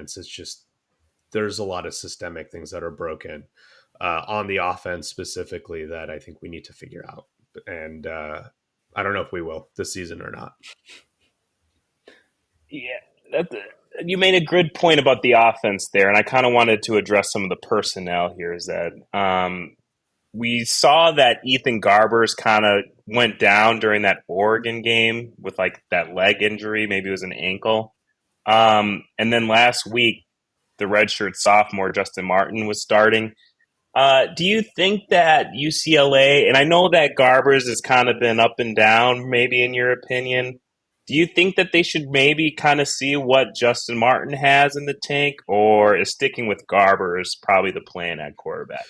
defense. It's just there's a lot of systemic things that are broken on the offense specifically that I think we need to figure out. And I don't know if we will this season or not. Yeah, that, you made a good point about the offense there, and I kind of wanted to address some of the personnel here. Is that we saw that Ethan Garbers kind of went down during that Oregon game with like that leg injury, maybe it was an ankle. And then last week, the redshirt sophomore Justin Martin was starting. Do you think that UCLA, and I know that Garbers has kind of been up and down, maybe in your opinion, do you think that they should maybe kind of see what Justin Martin has in the tank, or is sticking with Garbers probably the plan at quarterback?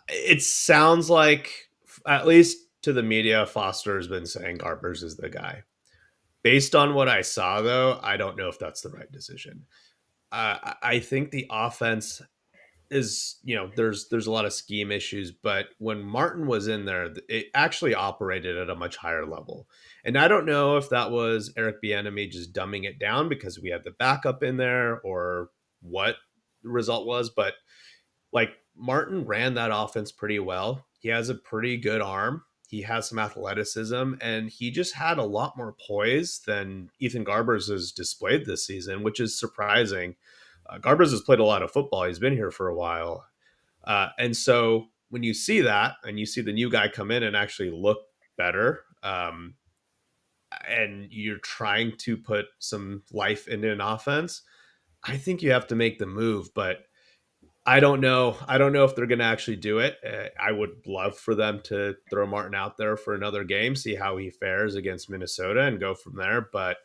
It sounds like, at least to the media, Foster has been saying Garbers is the guy. Based on what I saw, though, I don't know if that's the right decision. I think the offense is, there's a lot of scheme issues, but when Martin was in there, it actually operated at a much higher level. And I don't know if that was Eric Bieniemy just dumbing it down because we had the backup in there or what the result was, but like Martin ran that offense pretty well. He has a pretty good arm. He has some athleticism, and he just had a lot more poise than Ethan Garbers has displayed this season, which is surprising. Garbers has played a lot of football. He's been here for a while. And so when you see that and you see the new guy come in and actually look better, and you're trying to put some life into an offense, I think you have to make the move. But I don't know. I don't know if they're going to actually do it. I would love for them to throw Martin out there for another game, see how he fares against Minnesota, and go from there. But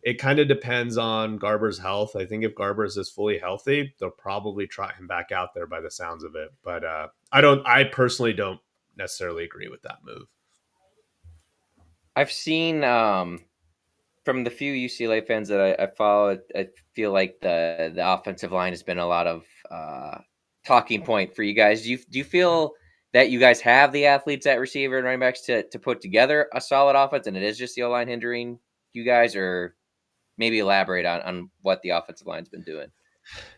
it kind of depends on Garber's health. I think if Garber's is fully healthy, they'll probably trot him back out there by the sounds of it. But I don't. I personally don't necessarily agree with that move. I've seen from the few UCLA fans that I follow, I feel like the offensive line has been a lot of talking point for you guys. Do you feel that you guys have the athletes at receiver and running backs to put together a solid offense, and it is just the O-line hindering you guys, or maybe elaborate on what the offensive line's been doing?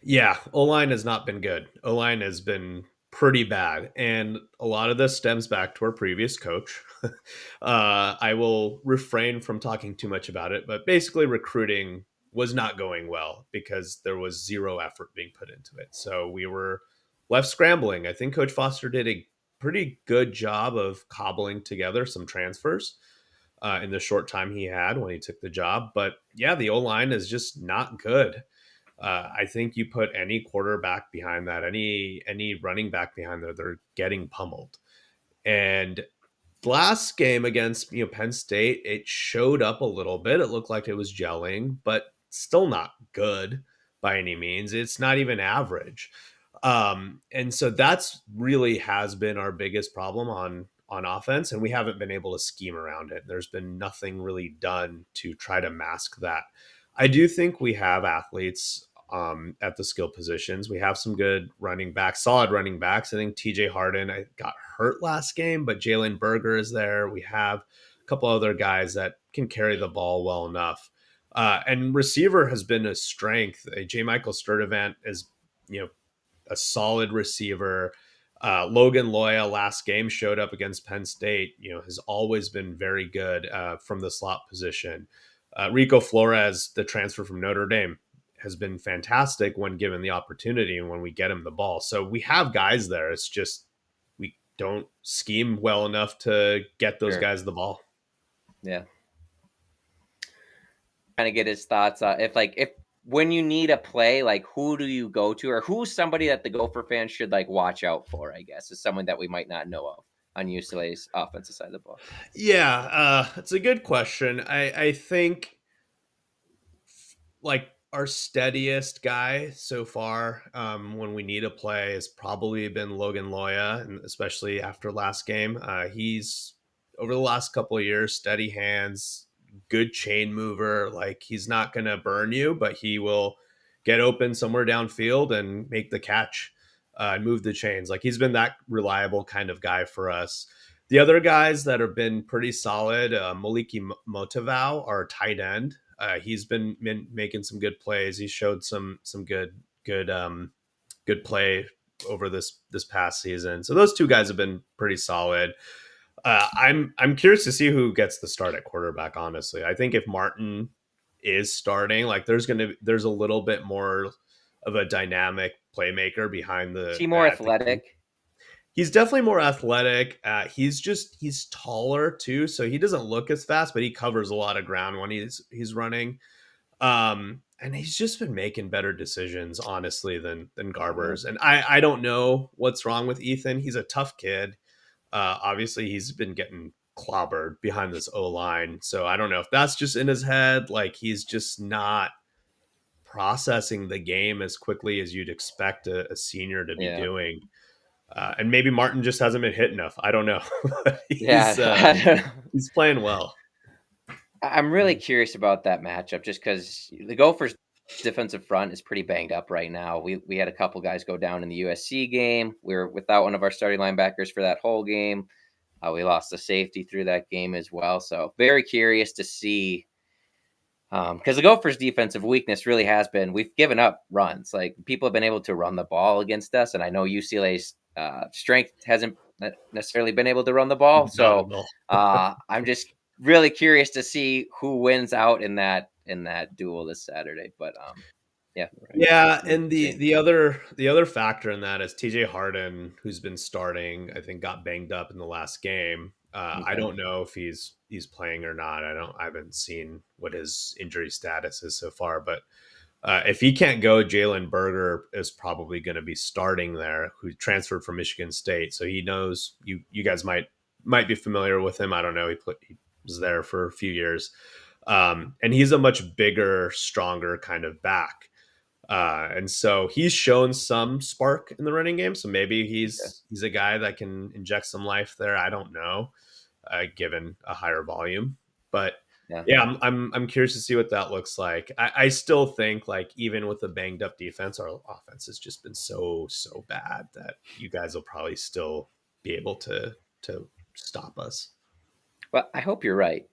Yeah, O line has not been good. O line has been pretty bad, and a lot of this stems back to our previous coach. I will refrain from talking too much about it, but basically, recruiting was not going well because there was zero effort being put into it. So we were left scrambling. I think Coach Foster did a pretty good job of cobbling together some transfers in the short time he had when he took the job. But yeah, the O line is just not good. I think you put any quarterback behind that, any running back behind there, they're getting pummeled. And last game against Penn State, it showed up a little bit. It looked like it was gelling, but still not good by any means. It's not even average. And so that's really has been our biggest problem on offense, and we haven't been able to scheme around it. There's been nothing really done to try to mask that. I do think we have athletes at the skill positions. We have some good running backs, solid running backs. I think TJ Harden I got hurt last game, but Jalen Berger is there. We have a couple other guys that can carry the ball well enough. And receiver has been a strength. J. Michael Sturdivant is, a solid receiver. Logan Loya last game showed up against Penn State, has always been very good from the slot position. Rico Flores, the transfer from Notre Dame, has been fantastic when given the opportunity and when we get him the ball. So we have guys there. It's just we don't scheme well enough to get those Sure. guys the ball. Yeah. Kind of get his thoughts if when you need a play, like who do you go to, or who's somebody that the Gopher fans should like watch out for? I guess is someone that we might not know of on UCLA's offensive side of the ball. Yeah, it's a good question. I think like our steadiest guy so far when we need a play has probably been Logan Loya, and especially after last game. He's over the last couple of years, steady hands, good chain mover. Like he's not going to burn you, but he will get open somewhere downfield and make the catch and move the chains. Like he's been that reliable kind of guy for us. The other guys that have been pretty solid, Maliki Motavau, our tight end. He's been making some good plays. He showed some good play over this past season. So those two guys have been pretty solid. I'm curious to see who gets the start at quarterback. Honestly, I think if Martin is starting, like there's a little bit more of a dynamic playmaker behind Is the he more at the athletic? He's definitely more athletic. He's taller too, so he doesn't look as fast, but he covers a lot of ground when he's running. And he's just been making better decisions, honestly, than Mm-hmm. Garbers. And I don't know what's wrong with Ethan. He's a tough kid. Obviously, he's been getting clobbered behind this O line, so I don't know if that's just in his head. Like he's just not processing the game as quickly as you'd expect a senior to be Yeah. doing. And maybe Martin just hasn't been hit enough. I don't know. Yeah. He's playing well. I'm really curious about that matchup just because the Gophers' defensive front is pretty banged up right now. We had a couple guys go down in the USC game. We were without one of our starting linebackers for that whole game. We lost a safety through that game as well. So very curious to see because the Gophers' defensive weakness really has been we've given up runs. Like people have been able to run the ball against us, and I know UCLA's strength hasn't necessarily been able to run the ball. Not at So all. I'm just really curious to see who wins out in that duel this Saturday. But yeah, Right. Yeah, we'll and see. the other factor in that is TJ Harden, who's been starting, I think got banged up in the last game. I Okay. don't know if he's playing or not. I haven't seen what his injury status is so far, but if he can't go, Jalen Berger is probably going to be starting there, who transferred from Michigan State. So he knows you guys might be familiar with him. I don't know. He was there for a few years, and he's a much bigger, stronger kind of back. And so he's shown some spark in the running game. So maybe Okay. he's a guy that can inject some life there. I don't know, given a higher volume. But Yeah. yeah, I'm curious to see what that looks like. I still think like even with the banged up defense, our offense has just been so bad that you guys will probably still be able to stop us. Well, I hope you're right.